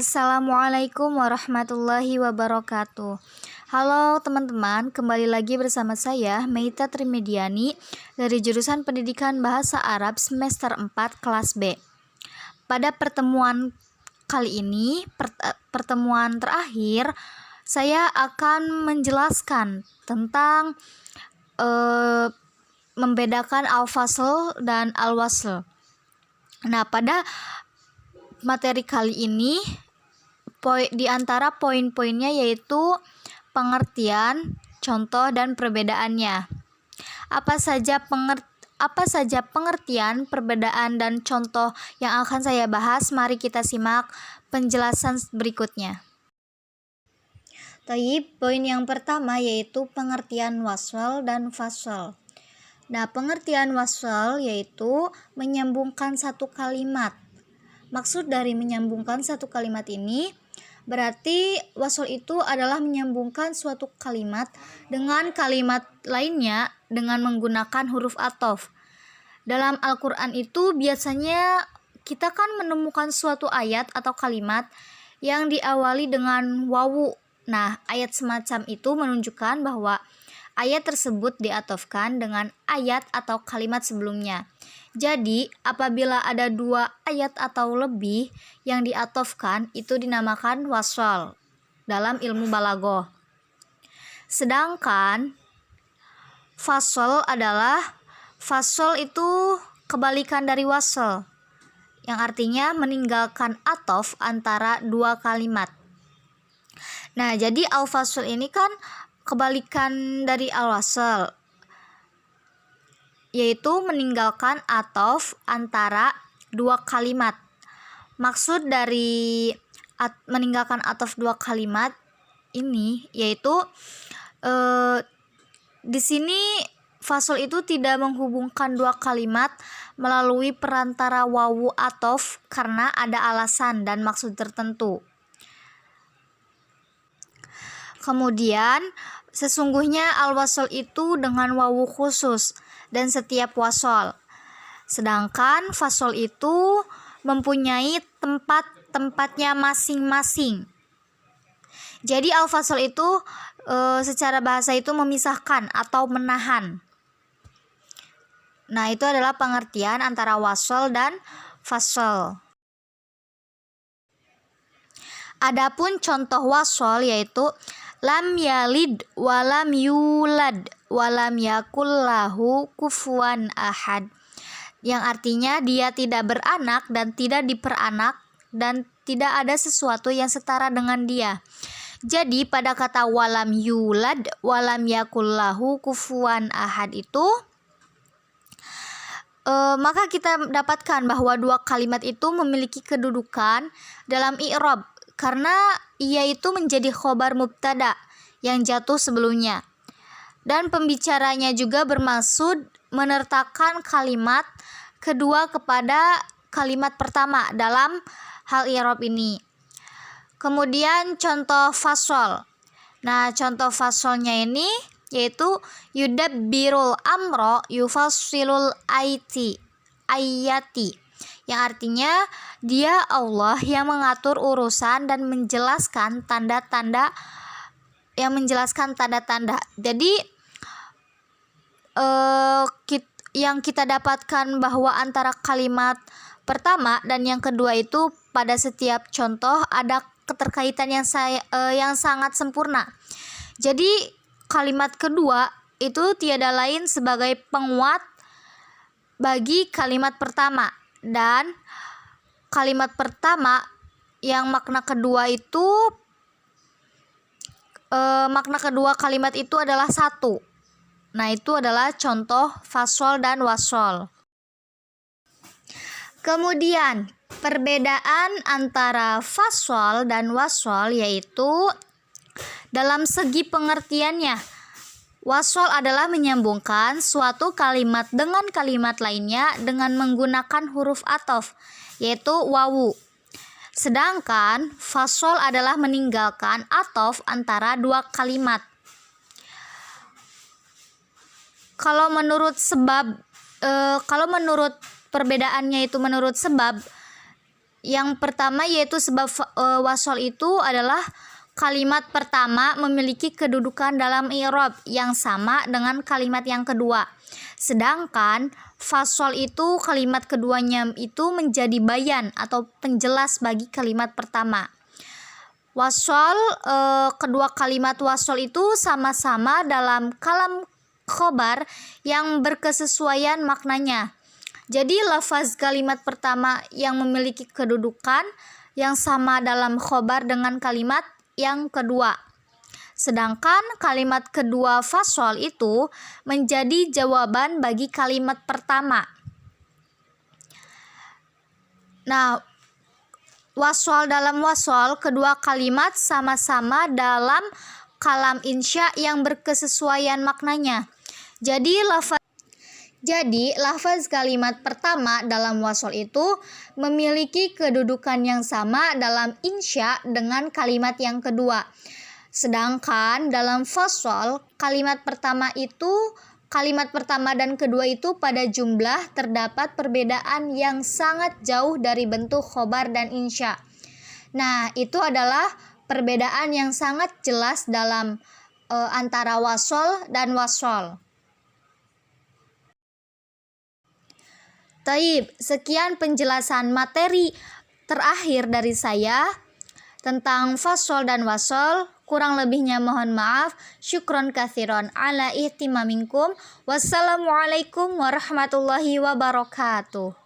Assalamualaikum warahmatullahi wabarakatuh. Halo teman-teman, kembali lagi bersama saya Meita Trimidiani dari jurusan Pendidikan Bahasa Arab semester 4 kelas B. Pada pertemuan kali ini, pertemuan terakhir, saya akan menjelaskan tentang membedakan al-fasl dan al-wasl. Nah, pada materi kali ini di antara poin-poinnya yaitu pengertian, contoh, dan perbedaannya. Apa saja pengertian, perbedaan, dan contoh yang akan saya bahas? Mari kita simak penjelasan berikutnya. Poin yang pertama yaitu pengertian wasl dan fasl. Nah, pengertian wasl yaitu menyambungkan satu kalimat. Maksud dari menyambungkan satu kalimat ini berarti wasl itu adalah menyambungkan suatu kalimat dengan kalimat lainnya dengan menggunakan huruf athof. Dalam Al-Quran itu biasanya kita kan menemukan suatu ayat atau kalimat yang diawali dengan wawu. Nah, ayat semacam itu menunjukkan bahwa ayat tersebut diathofkan dengan ayat atau kalimat sebelumnya. Jadi, apabila ada dua ayat atau lebih yang diathofkan, itu dinamakan wasl dalam ilmu balaghah. Sedangkan fasl itu kebalikan dari wasl, yang artinya meninggalkan athof antara dua kalimat. Nah, jadi al-fasl ini kan kebalikan dari al-wasl, yaitu meninggalkan athof antara dua kalimat. Maksud dari meninggalkan athof dua kalimat ini yaitu di sini fasl itu tidak menghubungkan dua kalimat melalui perantara wawu athof karena ada alasan dan maksud tertentu. Kemudian sesungguhnya al-wasl itu dengan wawu khusus dan setiap wasl. Sedangkan fasl itu mempunyai tempat-tempatnya masing-masing. Jadi al-fasl itu secara bahasa itu memisahkan atau menahan. Nah, itu adalah pengertian antara wasl dan fasl. Adapun contoh wasl yaitu lam yalid walam yulad walam yakul lahu kufuwan ahad, yang artinya dia tidak beranak dan tidak diperanak dan tidak ada sesuatu yang setara dengan dia. Jadi pada kata walam yulad walam yakul lahu kufuwan ahad itu maka kita dapatkan bahwa dua kalimat itu memiliki kedudukan dalam i'rab karena ia itu menjadi khobar mubtada yang jatuh sebelumnya. Dan pembicaranya juga bermaksud menertakan kalimat kedua kepada kalimat pertama dalam hal i'rab ini. Kemudian contoh fasl. Nah, contoh faslnya ini yaitu yudabbirul amro yufassilul ayati, yang artinya dia Allah yang mengatur urusan dan menjelaskan tanda-tanda Jadi yang kita dapatkan bahwa antara kalimat pertama dan yang kedua itu pada setiap contoh ada keterkaitan yang sangat sempurna. Jadi kalimat kedua itu tiada lain sebagai penguat bagi kalimat pertama, dan kalimat pertama yang makna kedua kalimat itu adalah satu. Nah, itu adalah contoh fasl dan wasl. Kemudian perbedaan antara fasl dan wasl yaitu dalam segi pengertiannya. Wasl adalah menyambungkan suatu kalimat dengan kalimat lainnya dengan menggunakan huruf athof, yaitu wawu. Sedangkan fasl adalah meninggalkan athof antara dua kalimat. Kalau menurut perbedaannya itu menurut sebab, Yang pertama yaitu sebab wasol itu adalah kalimat pertama memiliki kedudukan dalam i'rab yang sama dengan kalimat yang kedua. Sedangkan fasol itu kalimat keduanya itu menjadi bayan atau penjelas bagi kalimat pertama. Wasol, kedua kalimat wasol itu sama-sama dalam kalam khobar yang berkesesuaian maknanya. Jadi lafaz kalimat pertama yang memiliki kedudukan yang sama dalam khobar dengan kalimat yang kedua. Sedangkan kalimat kedua fasol itu menjadi jawaban bagi kalimat pertama. Nah, wasol dalam wasol kedua kalimat sama-sama dalam kalam insya yang berkesesuaian maknanya. Jadi lafaz kalimat pertama dalam wasol itu memiliki kedudukan yang sama dalam insya dengan kalimat yang kedua. Sedangkan dalam fasol kalimat pertama dan kedua itu pada jumlah terdapat perbedaan yang sangat jauh dari bentuk khobar dan insya. Nah, itu adalah perbedaan yang sangat jelas dalam antara wasol dan wasol. Taib, sekian penjelasan materi terakhir dari saya tentang fasol dan wasol. Kurang lebihnya mohon maaf. Syukron katsiron ala ihtimaminkum. Wassalamualaikum warahmatullahi wabarakatuh.